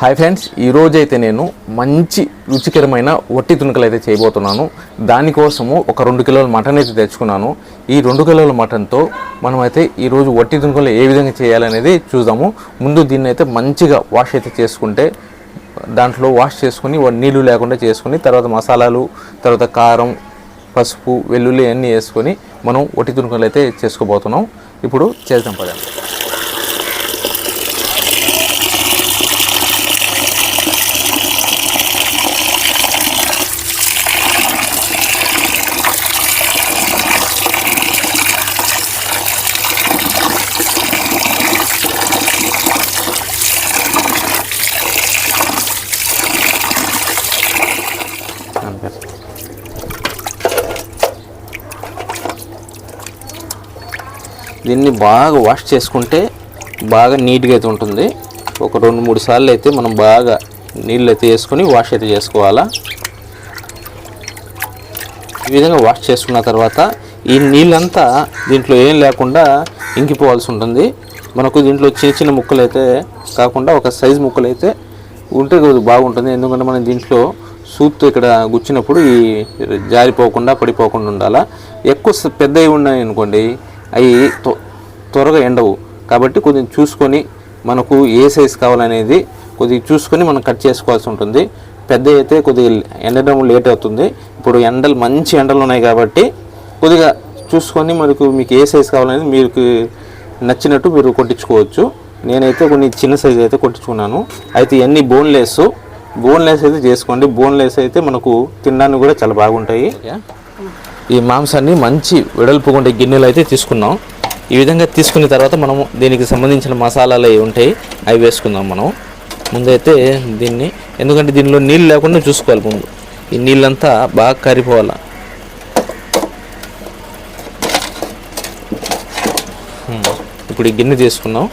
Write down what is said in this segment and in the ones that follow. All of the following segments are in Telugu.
హాయ్ ఫ్రెండ్స్, ఈరోజైతే నేను మంచి రుచికరమైన వట్టి తునకలు అయితే చేయబోతున్నాను. దానికోసము ఒక 2 కిలోల మటన్ అయితే తెచ్చుకున్నాను. ఈ 2 కిలోల మటన్తో మనమైతే ఈరోజు వట్టి తునకలు ఏ విధంగా చేయాలనేది చూద్దాము. ముందు దీన్ని అయితే మంచిగా వాష్ అయితే చేసుకుంటే, దాంట్లో వాష్ చేసుకుని నీళ్ళు లేకుండా చేసుకుని, తర్వాత మసాలాలు, తర్వాత కారం, పసుపు, వెల్లుల్లి అన్నీ వేసుకొని మనం వట్టి తునకలు అయితే చేసుకోబోతున్నాం. ఇప్పుడు చేద్దాం పదండి. దీన్ని బాగా వాష్ చేసుకుంటే బాగా నీట్గా అయితే ఉంటుంది. ఒక 2-3 సార్లు అయితే మనం బాగా నీళ్ళు అయితే వేసుకొని వాష్ అయితే చేసుకోవాలా. ఈ విధంగా వాష్ చేసుకున్న తర్వాత ఈ నీళ్ళంతా దీంట్లో ఏం లేకుండా ఇంకిపోవాల్సి ఉంటుంది. మనకు దీంట్లో చిన్న చిన్న ముక్కలు అయితే కాకుండా ఒక సైజు ముక్కలు అయితే ఉంటే బాగుంటుంది. ఎందుకంటే మనం దీంట్లో సూత్తో ఇక్కడ గుచ్చినప్పుడు ఈ జారిపోకుండా పడిపోకుండా ఉండాలా. ఎక్కువ పెద్దవి ఉన్నాయి అనుకోండి, అవి త్వరగా ఎండవు. కాబట్టి కొద్దిగా చూసుకొని మనకు ఏ సైజు కావాలనేది కొద్దిగా చూసుకొని మనం కట్ చేసుకోవాల్సి ఉంటుంది. పెద్ద అయితే కొద్దిగా ఎండడం లేట్ అవుతుంది. ఇప్పుడు మంచి ఎండలు ఉన్నాయి కాబట్టి కొద్దిగా చూసుకొని మీకు ఏ సైజు కావాలనేది మీకు నచ్చినట్టు మీరు కొట్టించుకోవచ్చు. నేనైతే కొన్ని చిన్న సైజు అయితే కొట్టించుకున్నాను. అయితే ఇవన్నీ బోన్లెస్ అయితే చేసుకోండి. బోన్లెస్ అయితే మనకు తినడానికి కూడా చాలా బాగుంటాయి. ఈ మాంసాన్ని మంచి వెడల్పుగా ఉండే గిన్నెలు అయితే తీసుకున్నాం. ఈ విధంగా తీసుకున్న తర్వాత మనము దీనికి సంబంధించిన మసాలాలు అవి ఉంటాయి, అవి వేసుకుందాం. మనం ముందైతే దీన్ని, ఎందుకంటే దీనిలో నీళ్ళు లేకుండా చూసుకోవాలి. ముందు ఈ నీళ్ళంతా బాగా కరిపోవాలి. ఇప్పుడు ఈ గిన్నె తీసుకున్నాం.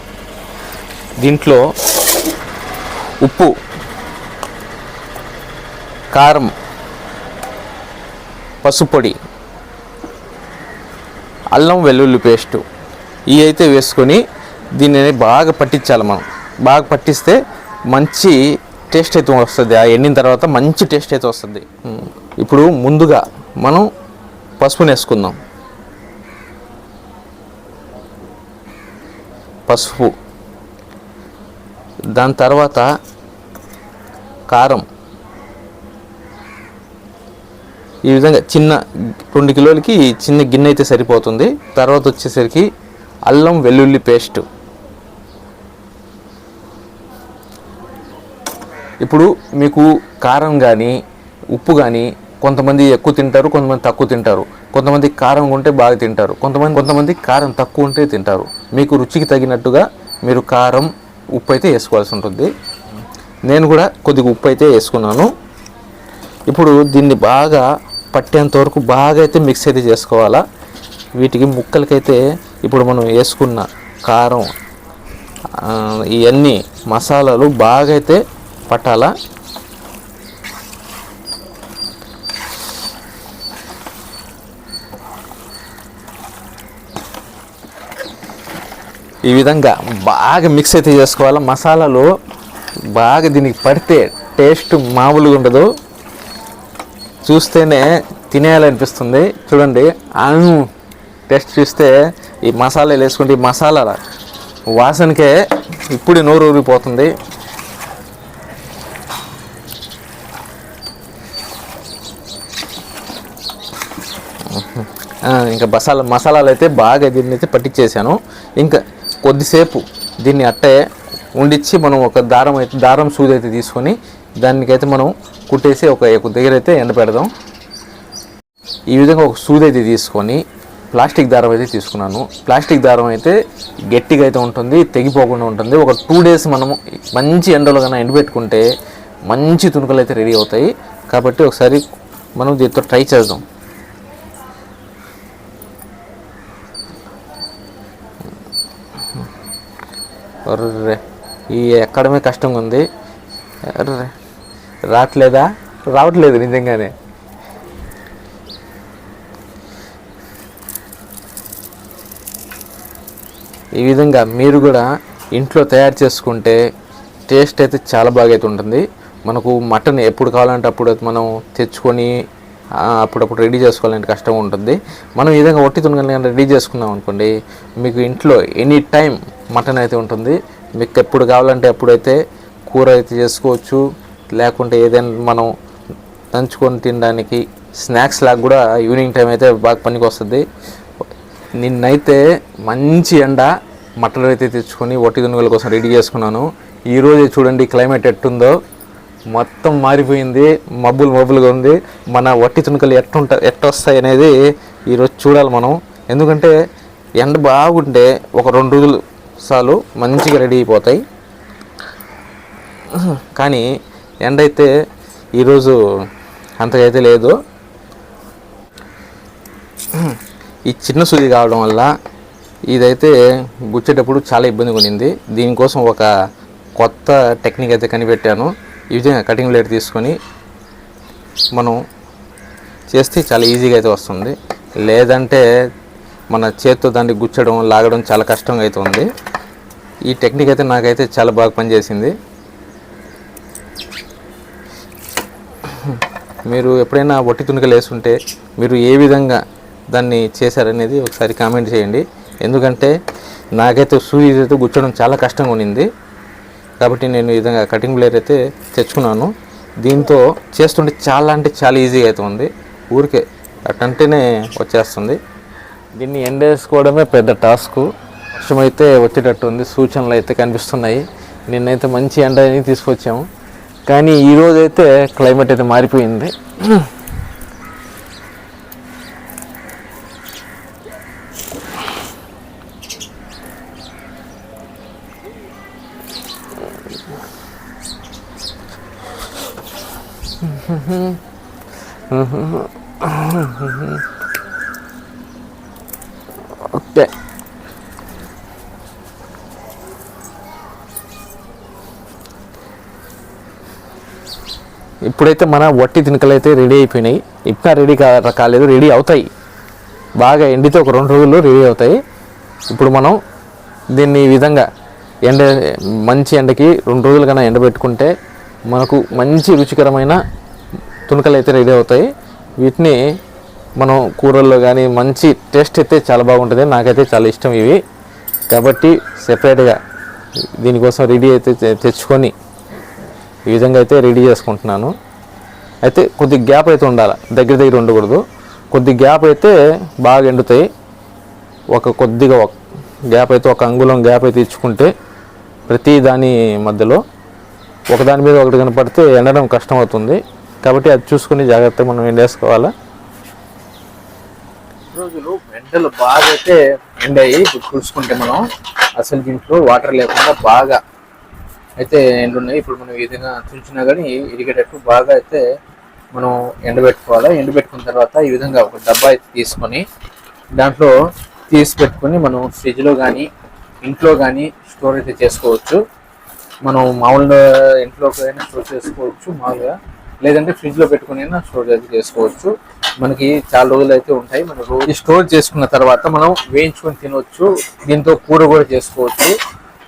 దీంట్లో ఉప్పు, కారం, పసుపు పొడి, అల్లం వెల్లుల్లి పేస్టు ఇవి అయితే వేసుకొని దీన్ని బాగా పట్టించాలి. మనం బాగా పట్టిస్తే మంచి టేస్ట్ అయితే వస్తుంది. ఆ ఎండిన తర్వాత మంచి టేస్ట్ అయితే వస్తుంది. ఇప్పుడు ముందుగా మనం పసుపుని వేసుకుందాం. పసుపు, దాని తర్వాత కారం. ఈ విధంగా 2 కిలోలకి చిన్న గిన్నె అయితే సరిపోతుంది. తర్వాత వచ్చేసరికి అల్లం వెల్లుల్లి పేస్టు. ఇప్పుడు మీకు కారం కానీ ఉప్పు కానీ కొంతమంది ఎక్కువ తింటారు, కొంతమంది తక్కువ తింటారు. కొంతమంది కారం ఉంటే బాగా తింటారు, కొంతమంది కారం తక్కువ ఉంటే తింటారు. మీకు రుచికి తగినట్టుగా మీరు కారం, ఉప్పు అయితే వేసుకోవాల్సి ఉంటుంది. నేను కూడా కొద్దిగా ఉప్పు అయితే వేసుకున్నాను. ఇప్పుడు దీన్ని బాగా పట్టేంత వరకు బాగా అయితే మిక్స్ అయితే చేసుకోవాలా. వీటికి ముక్కలకైతే ఇప్పుడు మనం వేసుకున్న కారం, ఇవన్నీ మసాలాలు బాగా అయితే పట్టాలా. ఈ విధంగా బాగా మిక్స్ అయితే చేసుకోవాలా. మసాలాలు బాగా దీనికి పడితే టేస్ట్ మామూలుగా ఉండదు. చూస్తేనే తినేయాలనిపిస్తుంది. చూడండి, టేస్ట్ చూస్తే ఈ మసాలాలు వేసుకుంటే ఈ మసాలా వాసనకే ఇప్పుడు నోరు ఊరిపోతుంది. ఇంకా మసాలాలు అయితే బాగా దీన్ని అయితే పట్టించేసాను. ఇంకా కొద్దిసేపు దీన్ని అట్టే ఉండిచ్చి మనం ఒక దారం సూది అయితే తీసుకొని దానికైతే మనం కుట్టేసి ఒక దగ్గర అయితే ఎండపెడదాం. ఈ విధంగా ఒక సూది అయితే తీసుకొని ప్లాస్టిక్ దారం అయితే తీసుకున్నాను. ప్లాస్టిక్ దారం అయితే గట్టిగా అయితే ఉంటుంది, తెగిపోకుండా ఉంటుంది. ఒక 2 డేస్ మనము మంచి ఎండలో కన్నా ఎండబెట్టుకుంటే మంచి తునకలు అయితే రెడీ అవుతాయి. కాబట్టి ఒకసారి మనం దీంతో ట్రై చేద్దాం. ఈ ఎక్కడమే కష్టంగా ఉంది. రావట్లేదు నిజంగానే. ఈ విధంగా మీరు కూడా ఇంట్లో తయారు చేసుకుంటే టేస్ట్ అయితే చాలా బాగా అయితే ఉంటుంది. మనకు మటన్ ఎప్పుడు కావాలంటే అప్పుడు మనం తెచ్చుకొని అప్పుడప్పుడు రెడీ చేసుకోవాలంటే కష్టం ఉంటుంది. మనం ఈ విధంగా ఒట్టి తునగలు రెడీ చేసుకున్నాం అనుకోండి, మీకు ఇంట్లో ఎనీ టైం మటన్ అయితే ఉంటుంది. మీకు ఎప్పుడు కావాలంటే అప్పుడైతే కూర అయితే చేసుకోవచ్చు, లేకుంటే ఏదైనా మనం దంచుకొని తినడానికి స్నాక్స్ లాగా కూడా ఈవినింగ్ టైం అయితే బాగా పనికి వస్తుంది. నిన్నైతే మంచి ఎండ మటన్ అయితే తెచ్చుకొని ఒట్టి తునుగుల కోసం రెడీ చేసుకున్నాను. ఈరోజు చూడండి క్లైమేట్ ఎట్టుందో, మొత్తం మారిపోయింది, మబ్బులుగా ఉంది. మన వట్టి తునుకలు ఎట్టొస్తాయి అనేది ఈరోజు చూడాలి మనం. ఎందుకంటే ఎండ బాగుంటే ఒక 2 రోజులు చాలు మంచిగా రెడీ అయిపోతాయి. కానీ ఎండ అయితే ఈరోజు అంతగా అయితే లేదు. ఈ చిన్న సూది కావడం వల్ల ఇదైతే గుచ్చేటప్పుడు చాలా ఇబ్బందిగా ఉండింది. దీనికోసం ఒక కొత్త టెక్నిక్ అయితే కనిపెట్టాను. ఈ విధంగా కటింగ్ బ్లేడ్ తీసుకొని మనం చేస్తే చాలా ఈజీగా అయితే వస్తుంది. లేదంటే మన చేతితో దాన్ని గుచ్చడం లాగడం చాలా కష్టంగా అయితే ఉంది. ఈ టెక్నిక్ అయితే నాకైతే చాలా బాగా పనిచేసింది. మీరు ఎప్పుడైనా ఒట్టి తునికలు వేసుంటే మీరు ఏ విధంగా దాన్ని చేశారనేది ఒకసారి కామెంట్ చేయండి. ఎందుకంటే నాకైతే సూది అయితే గుచ్చడం చాలా కష్టంగా ఉండింది. కాబట్టి నేను ఈ విధంగా కటింగ్ బ్లేడ్ అయితే తెచ్చుకున్నాను. దీంతో చేస్తుంటే చాలా అంటే చాలా ఈజీగా అయితే ఉంది. ఊరికే అట్టంటేనే వచ్చేస్తుంది. దీన్ని ఎండేసుకోవడమే పెద్ద టాస్క్. వర్షం అయితే వచ్చేటట్టు ఉంది, సూచనలు అయితే కనిపిస్తున్నాయి. నిన్నైతే మంచి ఎండ అని తీసుకొచ్చాము, కానీ ఈరోజైతే క్లైమేట్ అయితే మారిపోయింది. ఓకే, ఇప్పుడైతే మన వట్టి తునికలు అయితే రెడీ అయిపోయినాయి. ఇంకా రెడీ కాలేదు, రెడీ అవుతాయి. బాగా ఎండితే ఒక 2 రోజుల్లో రెడీ అవుతాయి. ఇప్పుడు మనం దీన్ని ఈ విధంగా మంచి ఎండకి 2 రోజుల కన్నా ఎండబెట్టుకుంటే మనకు మంచి రుచికరమైన తునకలు అయితే రెడీ అవుతాయి. వీటిని మనం కూరల్లో కానీ మంచి టేస్ట్ అయితే చాలా బాగుంటుంది. నాకైతే చాలా ఇష్టం ఇవి. కాబట్టి సెపరేట్గా దీనికోసం రెడీ అయితే తెచ్చుకొని ఈ విధంగా అయితే రెడీ చేసుకుంటున్నాను. అయితే కొద్ది గ్యాప్ అయితే ఉండాలి, దగ్గర ఉండకూడదు. కొద్ది గ్యాప్ అయితే బాగా ఎండుతాయి. కొద్దిగా గ్యాప్ అయితే 1 అంగుళం గ్యాప్ అయితే ఇచ్చుకుంటే ప్రతి దాని మధ్యలో ఒకదాని మీద ఒకటి కనపడితే ఎండడం కష్టం అవుతుంది. కాబట్టి అది చూసుకుని జాగ్రత్తగా మనం ఎండేసుకోవాలా. రోజులు ఎండలు బాగా అయితే ఎండాయి. ఇప్పుడు చూసుకుంటే మనం అసలు దీంట్లో వాటర్ లేకుండా బాగా అయితే ఎండున్నాయి. ఇప్పుడు మనం ఈ విధంగా చూసినా కానీ ఇరిగేటట్టు బాగా అయితే మనం ఎండబెట్టుకోవాలి. ఎండబెట్టుకున్న తర్వాత ఈ విధంగా ఒక డబ్బా అయితే తీసుకొని దాంట్లో తీసి పెట్టుకొని మనం ఫ్రిడ్జ్లో కానీ ఇంట్లో కానీ స్టోర్ అయితే చేసుకోవచ్చు. మనం మామూలుగా ఇంట్లోకి అయినా స్టోర్ చేసుకోవచ్చు మామూలుగా, లేదంటే ఫ్రిడ్జ్లో పెట్టుకుని అయినా స్టోర్ అయితే చేసుకోవచ్చు. మనకి చాలా రోజులు అయితే ఉంటాయి. మనం రోజు స్టోర్ చేసుకున్న తర్వాత మనం వేయించుకొని తినవచ్చు. దీంతో కూర కూడా చేసుకోవచ్చు.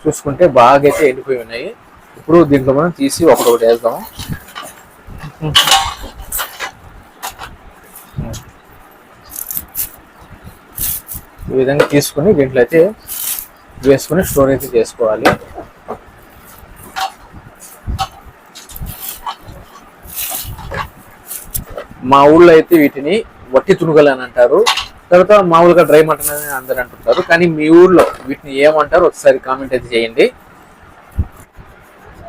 చూసుకుంటే బాగా అయితే ఎండిపోయి ఉన్నాయి. ఇప్పుడు దీంట్లో మనం తీసి ఒకటి వేద్దాం. ఈ విధంగా తీసుకుని దీంట్లో అయితే వేసుకొని స్టోర్ అయితే చేసుకోవాలి. మా ఊళ్ళో అయితే వీటిని వట్టి తునుగలు అని అంటారు. తర్వాత మామూలుగా డ్రై మటన్ అని అందరు అంటుంటారు. కానీ మీ ఊళ్ళో వీటిని ఏమంటారు ఒకసారి కామెంట్ అయితే చేయండి.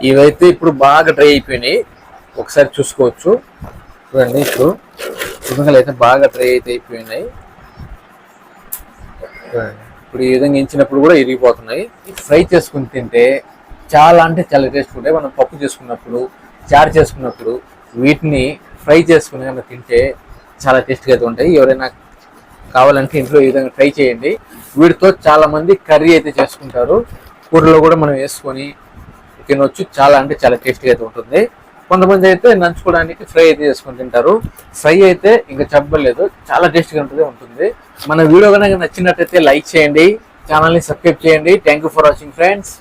ఇవైతే ఇప్పుడు బాగా డ్రై అయిపోయినాయి, ఒకసారి చూసుకోవచ్చు. చూడండి, ఇప్పుడు తునుగలు అయితే బాగా డ్రై అయితే అయిపోయినాయి. ఇప్పుడు ఈ విధంగా ఎంచినప్పుడు కూడా ఇరిగిపోతున్నాయి. ఫ్రై చేసుకుని తింటే చాలా అంటే చాలా టేస్ట్ ఉంటాయి. మనం పప్పు చేసుకున్నప్పుడు, చారు చేసుకున్నప్పుడు వీటిని ఫ్రై చేసుకుని కనుక తింటే చాలా టేస్ట్గా అయితే ఉంటాయి. ఎవరైనా కావాలంటే ఇంట్లో ఈ విధంగా ట్రై చేయండి. వీటితో చాలా మంది కర్రీ అయితే చేసుకుంటారు. కూరలో కూడా మనం వేసుకొని తినవచ్చు. చాలా అంటే చాలా టేస్ట్గా అయితే ఉంటుంది. కొంతమంది అయితే నంచుకోవడానికి ఫ్రై అయితే చేసుకొని తింటారు. ఫ్రై అయితే ఇంకా చెప్పలేదు, చాలా టేస్ట్గా ఉంటుంది. మన వీడియో కనుక నచ్చినట్టయితే లైక్ చేయండి, ఛానల్ని సబ్స్క్రైబ్ చేయండి. Thank you for watching friends.